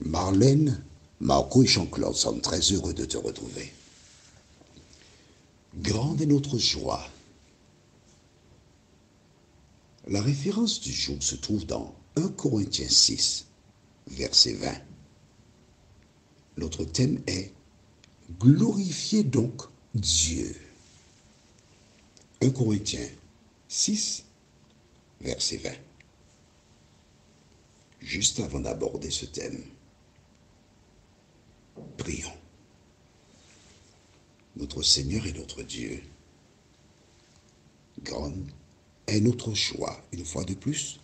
Marlène, Marco et Jean-Claude sommes très heureux de te retrouver. Grande est notre joie. La référence du jour se trouve dans 1 Corinthiens 6, verset 20. Notre thème est « Glorifiez donc Dieu ». 1 Corinthiens 6, verset 20. Juste avant d'aborder ce thème, prions. Notre Seigneur et notre Dieu, grande est notre joie, une fois de plus,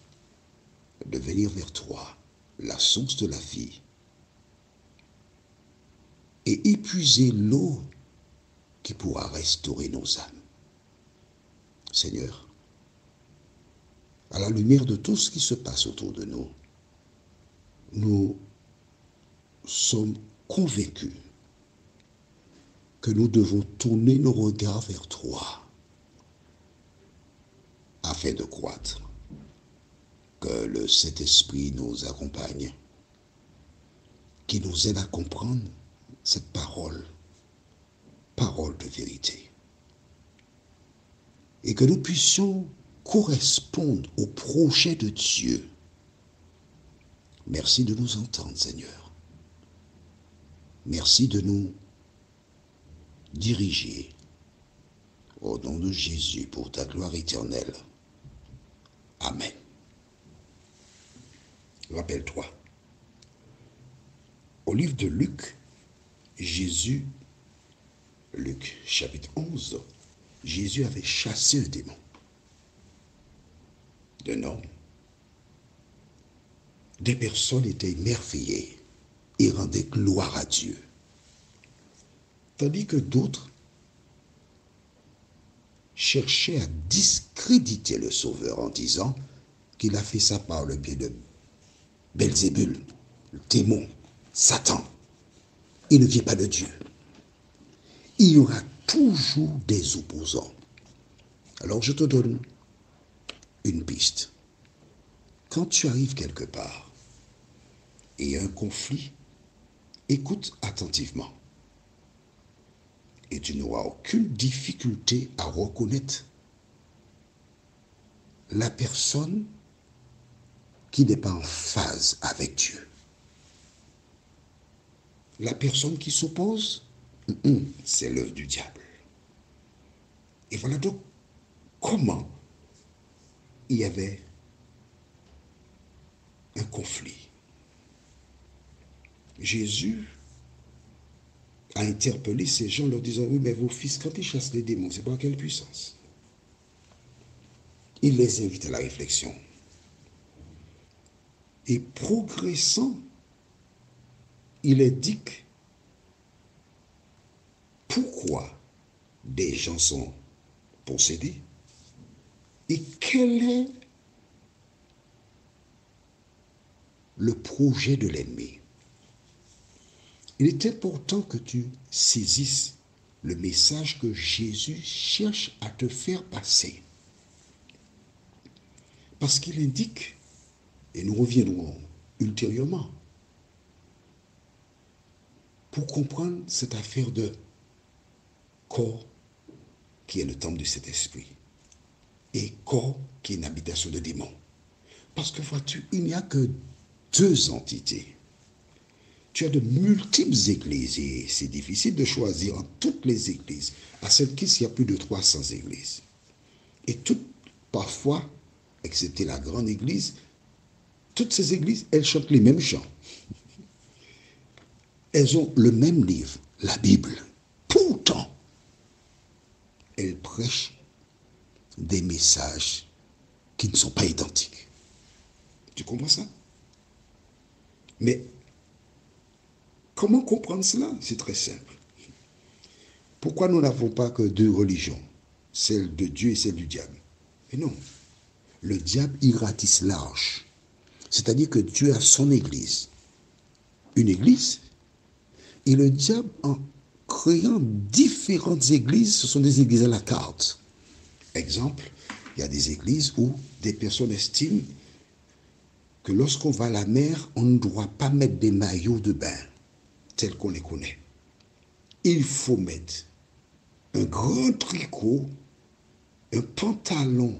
de venir vers toi, la source de la vie, et épuiser l'eau qui pourra restaurer nos âmes. Seigneur, à la lumière de tout ce qui se passe autour de nous, nous sommes convaincus que nous devons tourner nos regards vers toi afin de croître. Que le Saint-Esprit nous accompagne, qui nous aide à comprendre cette parole, parole de vérité. Et que nous puissions correspondre au projet de Dieu. Merci de nous entendre, Seigneur. Merci de nous diriger au nom de Jésus pour ta gloire éternelle. Amen. Rappelle-toi, au livre de Luc, Jésus, Luc chapitre 11, Jésus avait chassé un démon d'un homme. Des personnes étaient émerveillées et rendaient gloire à Dieu. Tandis que d'autres cherchaient à discréditer le Sauveur en disant qu'il a fait ça par le biais de Belzébul, le démon, Satan. Il ne vient pas de Dieu. Il y aura toujours des opposants. Alors je te donne une piste. Quand tu arrives quelque part et il y a un conflit, écoute attentivement. Et tu n'auras aucune difficulté à reconnaître la personne qui n'est pas en phase avec Dieu. La personne qui s'oppose, c'est l'œuvre du diable. Et voilà donc comment il y avait un conflit. Jésus a interpellé ces gens en leur disant, oui, mais vos fils, quand ils chassent les démons, c'est par quelle puissance? Il les invite à la réflexion. Et progressant, il indique pourquoi des gens sont possédés et quel est le projet de l'ennemi. Il est important que tu saisisses le message que Jésus cherche à te faire passer. Parce qu'il indique, et nous reviendrons ultérieurement, pour comprendre cette affaire de corps qui est le temple de cet esprit et corps qui est une habitation de démons. Parce que vois-tu, il n'y a que deux entités. Tu as de multiples églises et c'est difficile de choisir en toutes les églises. À Sainte-Kis, il y a plus de 300 églises. Et toutes, parfois, excepté la grande église, toutes ces églises, elles chantent les mêmes chants. Elles ont le même livre, la Bible. Pourtant, elles prêchent des messages qui ne sont pas identiques. Tu comprends ça? Mais comment comprendre cela? C'est très simple. Pourquoi nous n'avons pas que deux religions, celle de Dieu et celle du diable? Mais non, le diable, il ratisse large. C'est-à-dire que Dieu a son église. Une église. Et le diable, en créant différentes églises, ce sont des églises à la carte. Exemple, il y a des églises où des personnes estiment que lorsqu'on va à la mer, on ne doit pas mettre des maillots de bain tels qu'on les connaît. Il faut mettre un grand tricot, un pantalon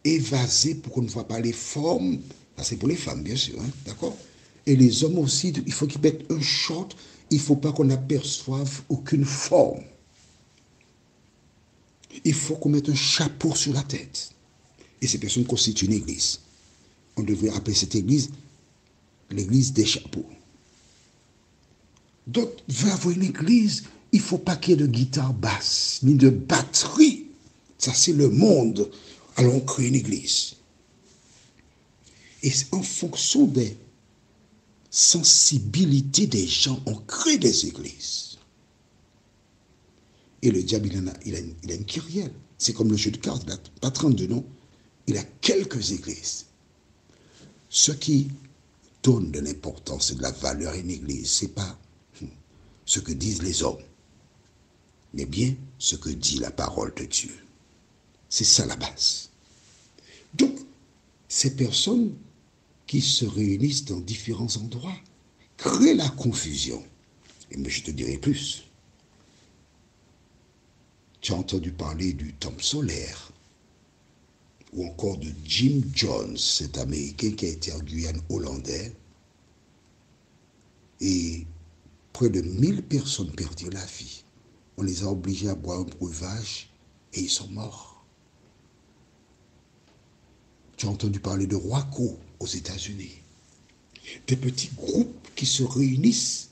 évasé pour qu'on ne voit pas les formes. C'est pour les femmes, bien sûr, hein, d'accord? Et les hommes aussi, il faut qu'ils mettent un short. Il ne faut pas qu'on aperçoive aucune forme. Il faut qu'on mette un chapeau sur la tête. Et ces personnes constituent une église. On devrait appeler cette église l'église des chapeaux. Donc, vers avoir une église, il ne faut pas qu'il y ait de guitare basse, ni de batterie. Ça, c'est le monde. Alors, on crée une église. Et en fonction des sensibilités des gens, on crée des églises. Et le diable, il a une kyrielle. C'est comme le jeu de cartes, il n'a pas 32 noms. Il a quelques églises. Ce qui donne de l'importance et de la valeur à une église, ce n'est pas ce que disent les hommes, mais bien ce que dit la parole de Dieu. C'est ça la base. Donc, ces personnes qui se réunissent dans différents endroits créent la confusion. Et mais je te dirai plus. Tu as entendu parler du temple solaire, ou encore de Jim Jones, cet Américain qui a été en Guyane hollandais, et près de 1000 personnes perdirent la vie. On les a obligés à boire un breuvage et ils sont morts. Tu as entendu parler de Waco aux États-Unis. Des petits groupes qui se réunissent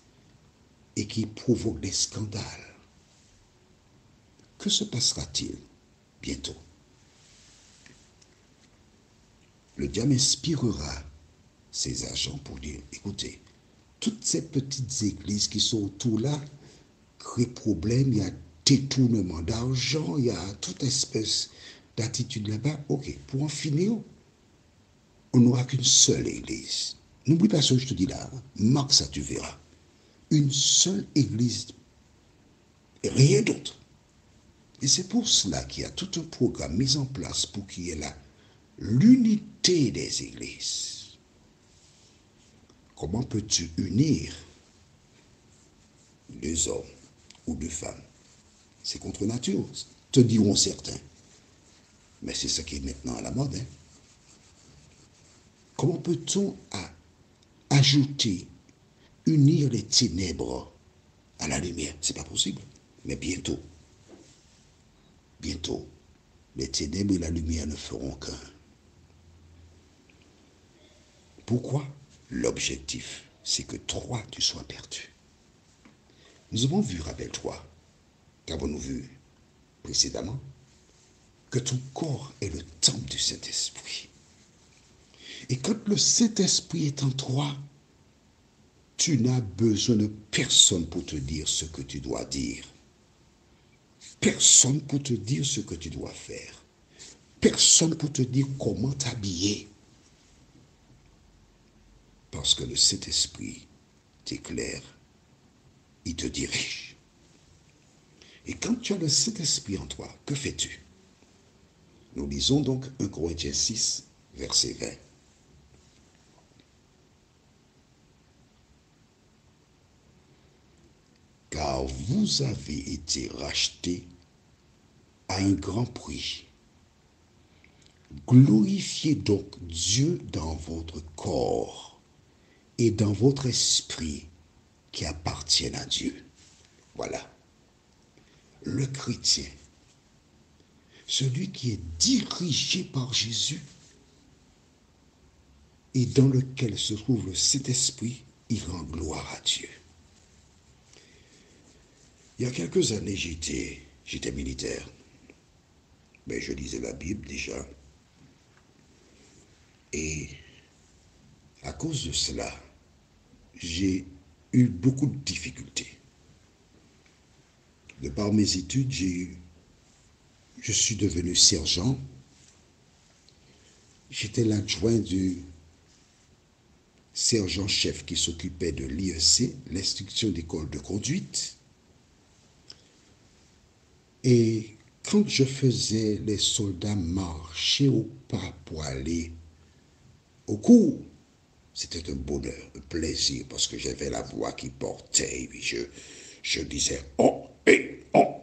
et qui provoquent des scandales. Que se passera-t-il bientôt? Le diable inspirera ses agents pour dire, écoutez, toutes ces petites églises qui sont autour là créent problème, il y a détournement d'argent, il y a toute espèce d'attitude là-bas. Ok, pour en finir, on n'aura qu'une seule église. N'oublie pas ce que je te dis là, marque ça, tu verras. Une seule église et rien d'autre. Et c'est pour cela qu'il y a tout un programme mis en place pour qu'il y ait là l'unité des églises. Comment peux-tu unir deux hommes ou deux femmes? C'est contre nature, te diront certains. Mais c'est ça qui est maintenant à la mode. Hein? Comment peut-on ajouter, unir les ténèbres à la lumière? C'est pas possible. Mais bientôt, les ténèbres et la lumière ne feront qu'un. Pourquoi? L'objectif, c'est que toi, tu sois perdu. Nous avons vu, rappelle-toi, qu'avons-nous vu précédemment, que ton corps est le temple du Saint-Esprit. Et quand le Saint-Esprit est en toi, tu n'as besoin de personne pour te dire ce que tu dois dire. Personne pour te dire ce que tu dois faire. Personne pour te dire comment t'habiller. Parce que le Saint-Esprit t'éclaire, il te dirige. Et quand tu as le Saint-Esprit en toi, que fais-tu? Nous lisons donc 1 Corinthiens 6, verset 20. Car vous avez été rachetés à un grand prix. Glorifiez donc Dieu dans votre corps et dans votre esprit qui appartiennent à Dieu. Voilà. Le chrétien, celui qui est dirigé par Jésus et dans lequel se trouve le Saint-Esprit, il rend gloire à Dieu. Il y a quelques années, j'étais militaire. Mais je lisais la Bible déjà. Et à cause de cela, j'ai eu beaucoup de difficultés. De par mes études, je suis devenu sergent. J'étais l'adjoint du sergent-chef qui s'occupait de l'IEC, l'instruction d'école de conduite. Et quand je faisais les soldats marcher au pas pour aller au cours, C'était un bonheur, un plaisir, parce que j'avais la voix qui portait, et puis je disais, oh, oh, oh,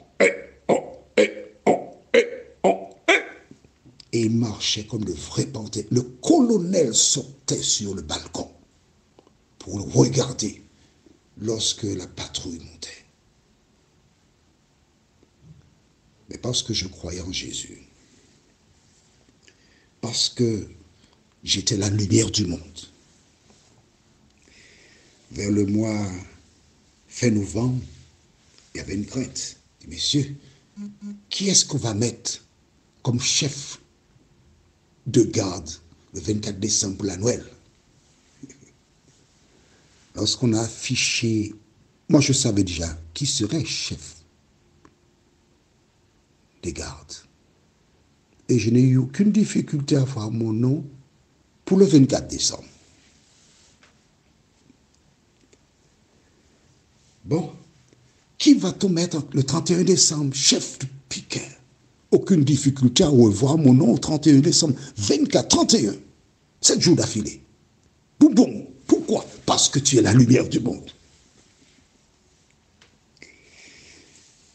oh, oh, et il marchait comme le vrai panthère. Le colonel sortait sur le balcon pour le regarder lorsque la patrouille montait. Mais parce que je croyais en Jésus, parce que j'étais la lumière du monde, vers le mois fin novembre, il y avait une crainte. Je dis, messieurs, qui est-ce qu'on va mettre comme chef de garde le 24 décembre pour la Noël? Lorsqu'on a affiché, moi je savais déjà qui serait chef des gardes. Et je n'ai eu aucune difficulté à voir mon nom pour le 24 décembre. Bon, qui va-t-on mettre le 31 décembre, chef de piquet? Aucune difficulté à revoir mon nom au 31 décembre, 24, 31, 7 jours d'affilée. Bon, pourquoi? Parce que tu es la lumière du monde.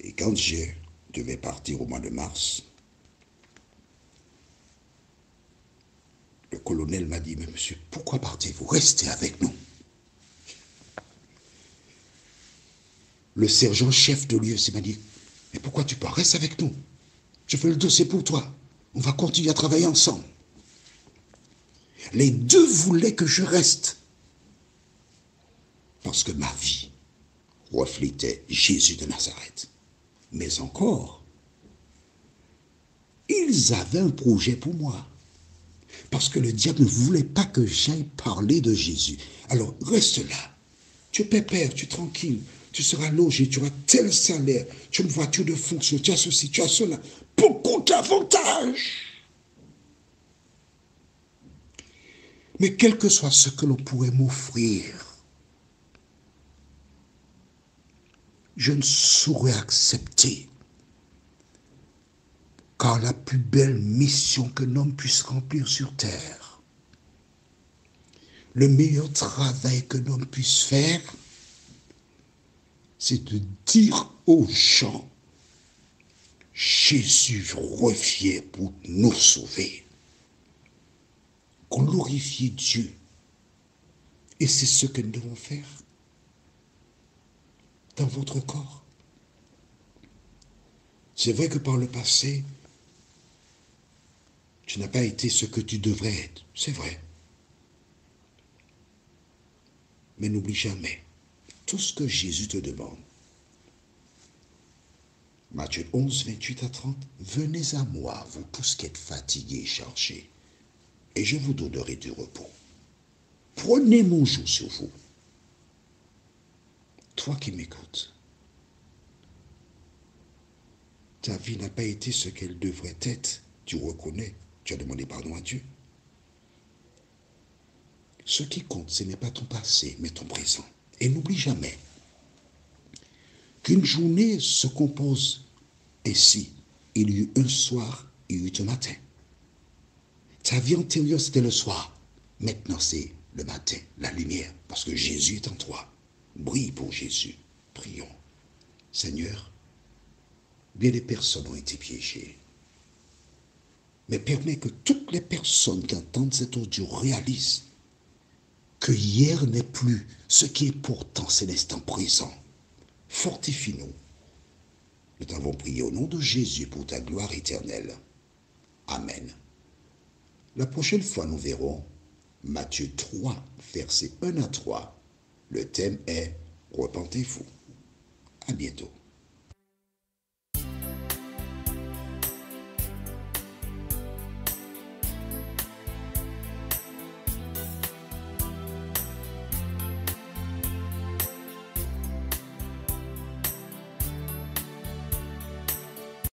Et quand je devais partir au mois de mars, le colonel m'a dit, mais monsieur, pourquoi partez-vous? Restez avec nous. Le sergent-chef de l'UEC m'a dit, mais pourquoi tu pars? Reste avec nous. Je fais le dossier pour toi. On va continuer à travailler ensemble. Les deux voulaient que je reste. Parce que ma vie reflétait Jésus de Nazareth. Mais encore, ils avaient un projet pour moi. Parce que le diable ne voulait pas que j'aille parler de Jésus. Alors, reste là. Tu es pépère, tu es tranquille. Tu seras logé, tu auras tel salaire, tu as une voiture de fonction, tu as ceci, tu as cela. Beaucoup d'avantages. Mais quel que soit ce que l'on pourrait m'offrir, je ne saurais accepter. Car la plus belle mission qu'un homme puisse remplir sur terre, le meilleur travail qu'un homme puisse faire, c'est de dire aux gens, Jésus revient pour nous sauver. Glorifier Dieu. Et c'est ce que nous devons faire dans votre corps. C'est vrai que par le passé, tu n'as pas été ce que tu devrais être. C'est vrai. Mais n'oublie jamais tout ce que Jésus te demande. Matthieu 11, 28 à 30. Venez à moi, vous tous qui êtes fatigués et chargés, et je vous donnerai du repos. Prenez mon joug sur vous. Toi qui m'écoutes, ta vie n'a pas été ce qu'elle devrait être. Tu reconnais, tu as demandé pardon à Dieu. Ce qui compte, ce n'est pas ton passé, mais ton présent. Et n'oublie jamais qu'une journée se compose ainsi. Il y eut un soir, il y eut un matin. Ta vie antérieure, c'était le soir. Maintenant, c'est le matin, la lumière, parce que Jésus est en toi. Brille pour Jésus. Prions. Seigneur, bien des personnes ont été piégées. Mais permets que toutes les personnes qui entendent cet audio réalisent que hier n'est plus ce qui est pourtant, c'est l'instant présent. Fortifie-nous. Nous t'avons prié au nom de Jésus pour ta gloire éternelle. Amen. La prochaine fois, nous verrons Matthieu 3, versets 1 à 3. Le thème est « Repentez-vous ». À bientôt.